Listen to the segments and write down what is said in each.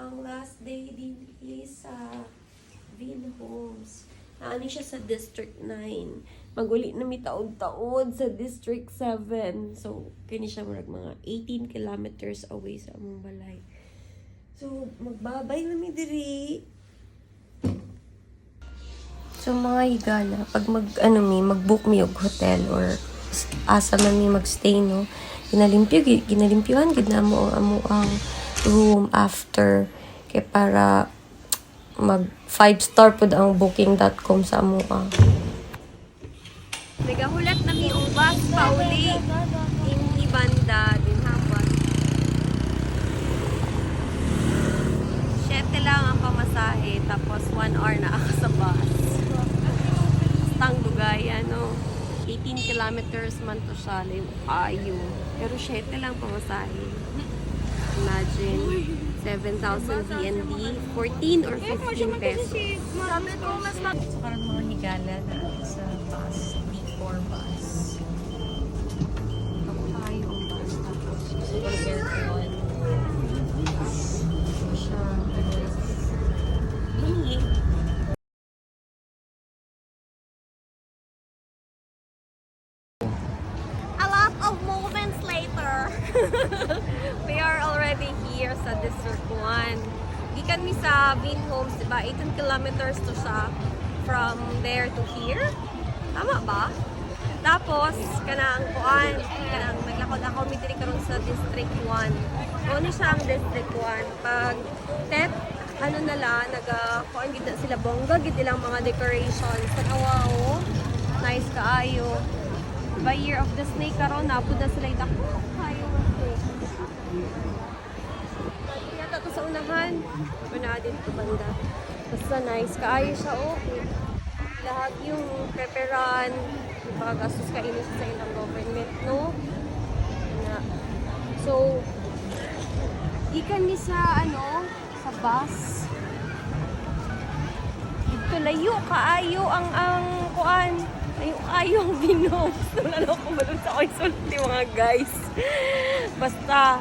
ang last day din is sa Vinhomes. Naani siya sa District 9. Maguli na mi taod-taod sa District 7. So, kini siya mga 18 kilometers away sa among balay. So, magbabay na mi diri. So, mga higala, pag mag-book mi og hotel or asa man mi magstay, no? Ginalimpyuhan gid na mo ang room after kay para mag 5-star pud ang booking.com sa amo. Nagahulat na mi og bus pauli in banda din hapon. 7 lang ang pamasahe tapos 1 hour na ako sa bus. Tang Dugay, 18 kilometers man to siya, ayo. Pero 7 lang pamasahe. Imagine, 7,000 VND, 14 or 15 pesos. Sabi ko, mas so, parang mga higala na sa bus, D4 bus. Ito tayo ang bus. Tapos, gusto ko aircon. Siya. Hindi. We are already here sa District 1. Gikan mi sa Vinhomes, diba? 18 kilometers to siya from there to here. Tama ba? Tapos, kanang naglakaw-lakaw mi diri karon sa District 1. Ano siya ang District 1? Pag kuan gid na sila bongga gid ilang mga decorations. Tanawa, nice kaayo. Diba, Year of the Snake karon napud na sila idako kayo. Yata to sa unahan. Una din to banda. Basta nice. Kaayo siya, lahat yung preparan. Diba, gastos ka inis sa ilang government, no? So, ikan ni sa, sa bus. Dito layo, kaayo ang kuan. Ayaw ang Vinhomes. Wala na ako malun sa ako'y sulti mga guys. Basta,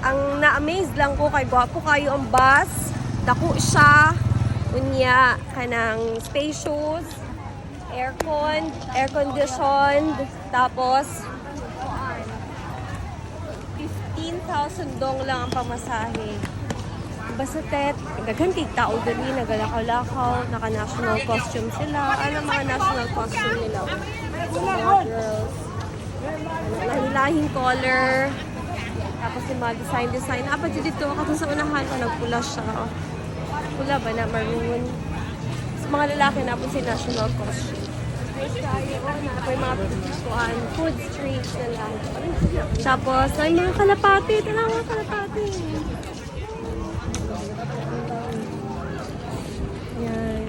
ang na-amaze lang ko kay gwapo kayo ang bus. Dako siya. Unya, kanang spacious. Aircon. Air conditioned. Tapos, 15,000 dong lang ang pamasahe. Basta daghan kay tao dali nagalakaw-lakaw, naka-national costume sila. Ano mga national costume nila? Mga girls. Lahing color. Tapos yung mga design. Apa dito kasi sa unahan ko nagpula siya. Pula ba na maroon? Sa mga lalaki na po si national costume. Ako yung mga food street na lang. Tapos ay mga kalapati. Tala mga kalapati. Yan.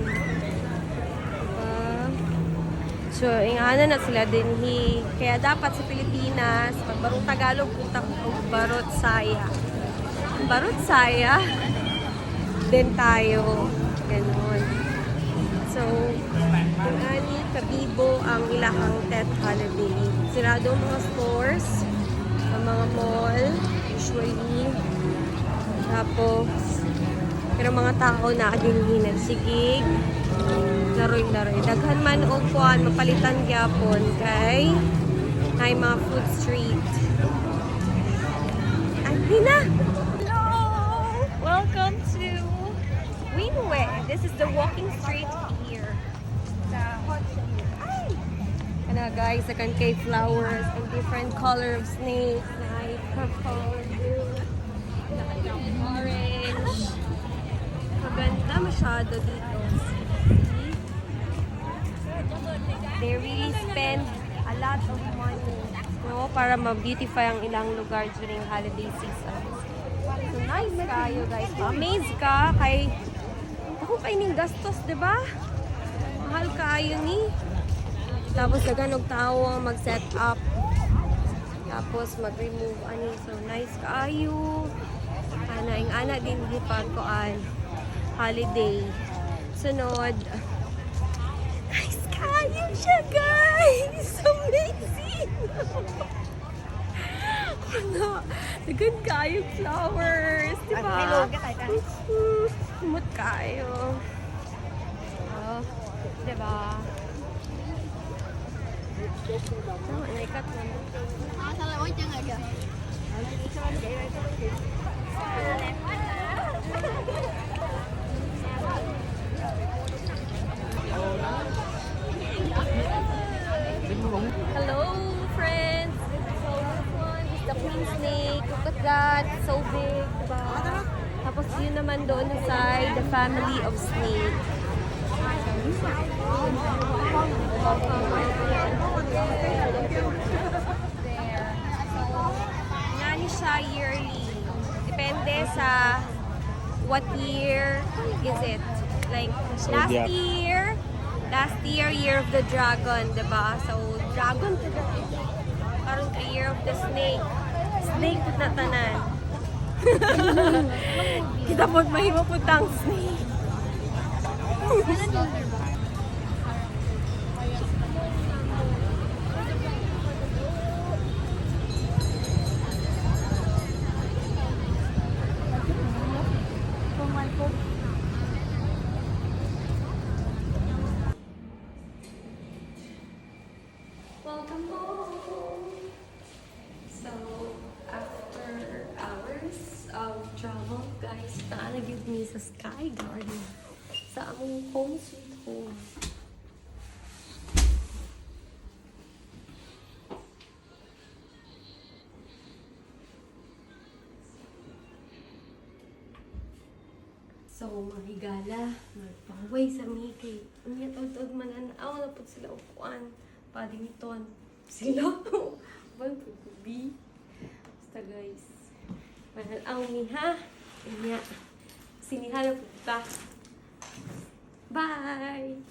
So, ingana na sila din kaya dapat sa Pilipinas, pag barong Tagalog, punta ko Barot Saya. Barot Saya, din tayo. Ganun. So, kung ani, kabibo ang ilahang Tet Holiday. Sirado mga stores, sa mga mall, usually. Tapos, pero mga tao na din nagsigig, laroy-laroy. Daghan man o kuan, mapalitan gyapon kay ay mga food street. Ay na! Hello! Welcome to Winwe. This is the walking street here. Ay! Kana guys, akan kay flowers and different color of snakes. Like purple, blue, orange. Maganda masyado dito. They really spend a lot of money, no, para ma-beautify ang ilang lugar during holiday season. So nice kayo guys. Amaze ka kay ako kay ning gastos, di ba? Mahal kayo ni. Tapos naganog tao mag-set up. Tapos mag-remove ani. So nice kayo. Ana din di pagkuan holiday. Sunod. Nice kayo siya guys. Amazing. Dagan kayo flowers, di ba? Ay, lugi tayo ka. Kumot kayo. Oh, di ba? Oh, naikat na. Nakasalamoy dyan nga. Hello, friends! So, this one is the queen snake. Look at that. So big, diba? Tapos yun naman doon sa side, the family of snake. Ngani siya yearly. Depende sa what year is it. Like, Zodiac. last year, year of the dragon, diba? So, dragon to the karon ka year of the snake. Snake na tanan. Kita po mahimo po tang snake. Welcome home! So, after hours of travel, guys, naalagid ni sa Sky Garden sa among home sweet home. So, mahigala, magpaway sa Mickey. Unya, tod-tod mananaw na po sila upuan. Paddington. Sila? Bang kukubi. Basta guys. Mananaw mi ha. Unya. Sinihala po ta. Bye!